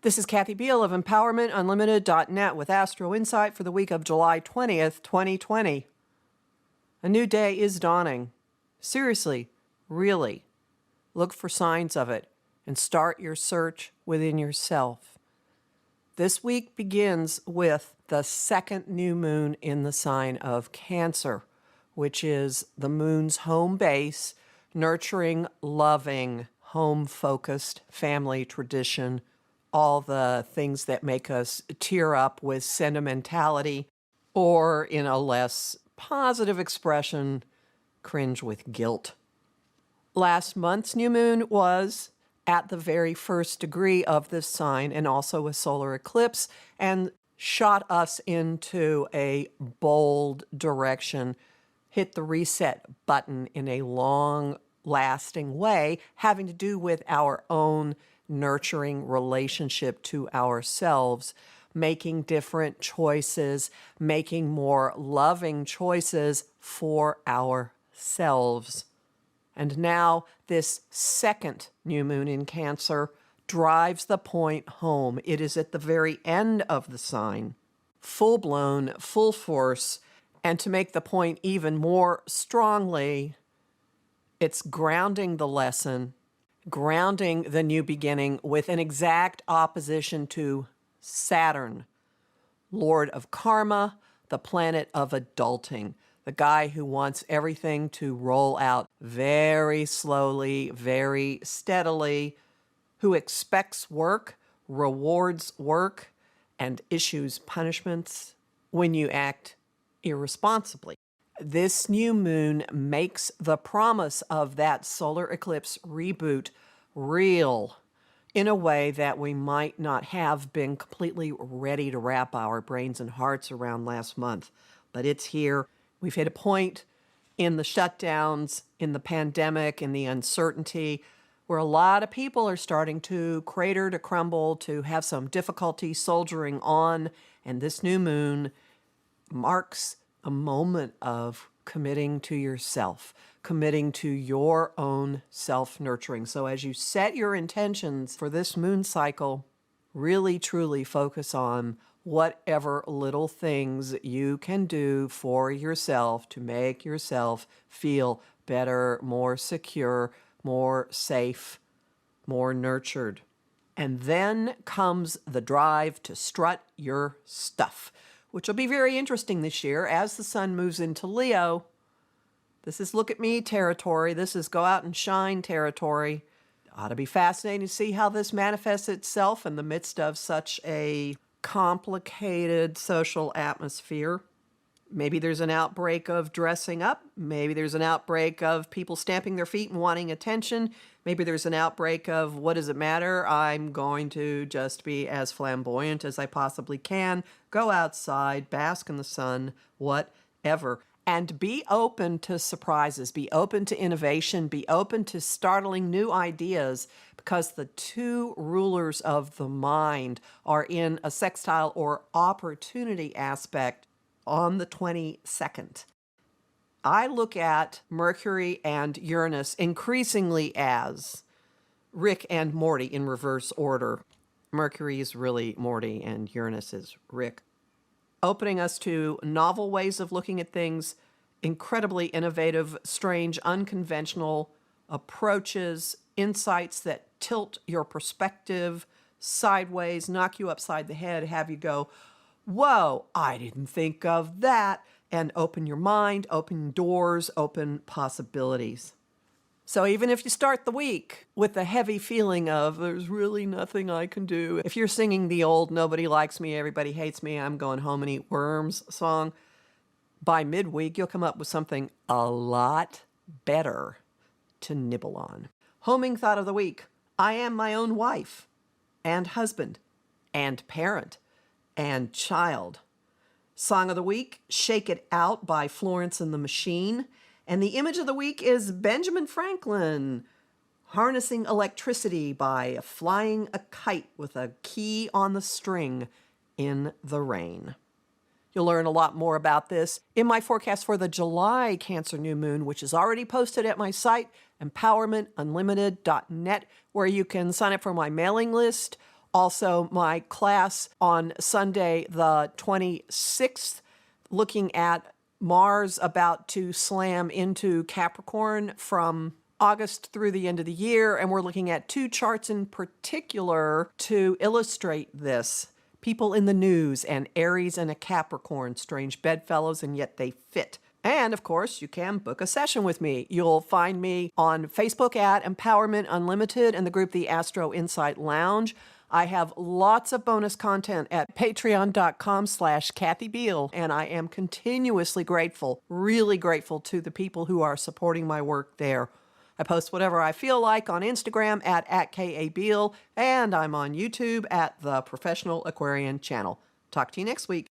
This is Kathy Beal of EmpowermentUnlimited.net with Astro-Insight for the week of July 20th, 2020. A new day is dawning. Seriously, really, look for signs of it and start your search within yourself. This week begins with the second new moon in the sign of Cancer, which is the moon's home base, nurturing, loving, home-focused family tradition, all the things that make us tear up with sentimentality, or in a less positive expression, cringe with guilt. Last month's new moon was at the very first degree of this sign and also a solar eclipse, and shot us into a bold direction, hit the reset button in a long-lasting way, having to do with our own nurturing relationship to ourselves, making different choices, making more loving choices for ourselves. And now this second new moon in Cancer drives the point home. It is at the very end of the sign, full-blown, full force, and to make the point even more strongly, it's grounding the lesson, grounding the new beginning with an exact opposition to Saturn, Lord of Karma, the planet of adulting, the guy who wants everything to roll out very slowly, very steadily, who expects work, rewards work, and issues punishments when you act irresponsibly. This new moon makes the promise of that solar eclipse reboot real in a way that we might not have been completely ready to wrap our brains and hearts around last month. But it's here. We've hit a point in the shutdowns, in the pandemic, in the uncertainty, where a lot of people are starting to crater, to crumble, to have some difficulty soldiering on. And this new moon marks a moment of committing to yourself, committing to your own self-nurturing. So as you set your intentions for this moon cycle, really truly focus on whatever little things you can do for yourself to make yourself feel better, more secure, more safe, more nurtured. And then comes the drive to strut your stuff, which will be very interesting this year as the sun moves into Leo. This is look at me territory. This is go out and shine territory. Ought to be fascinating to see how this manifests itself in the midst of such a complicated social atmosphere. Maybe there's an outbreak of dressing up. Maybe there's an outbreak of people stamping their feet and wanting attention. Maybe there's an outbreak of what does it matter? I'm going to just be as flamboyant as I possibly can, go outside, bask in the sun, whatever. And be open to surprises, be open to innovation, be open to startling new ideas, because the two rulers of the mind are in a sextile or opportunity aspect on the 22nd. I look at Mercury and Uranus increasingly as Rick and Morty in reverse order. Mercury is really Morty and Uranus is Rick, opening us to novel ways of looking at things, incredibly innovative, strange, unconventional approaches, insights that tilt your perspective sideways, knock you upside the head, have you go, whoa, I didn't think of that, and open your mind, open doors, open possibilities. So even if you start the week with a heavy feeling of there's really nothing I can do, if you're singing the old nobody likes me, everybody hates me, I'm going home and eat worms song, by midweek you'll come up with something a lot better to nibble on. Homing thought of the week: I am my own wife and husband and parent and child. Song of the week, Shake It Out by Florence and the Machine. And the image of the week is Benjamin Franklin harnessing electricity by flying a kite with a key on the string in the rain. You'll learn a lot more about this in my forecast for the July Cancer new moon, which is already posted at my site, EmpowermentUnlimited.net, where you can sign up for my mailing list. Also, my class on Sunday, the 26th, looking at Mars about to slam into Capricorn from August through the end of the year. And we're looking at two charts in particular to illustrate this. People in the news and Aries and a Capricorn, strange bedfellows, and yet they fit. And of course, you can book a session with me. You'll find me on Facebook at Empowerment Unlimited and the group The Astro-Insight Lounge. I have lots of bonus content at patreon.com/Kathy Beal, and I am continuously grateful, really grateful to the people who are supporting my work there. I post whatever I feel like on Instagram at @KABeal, and I'm on YouTube at the Professional Aquarian Channel. Talk to you next week.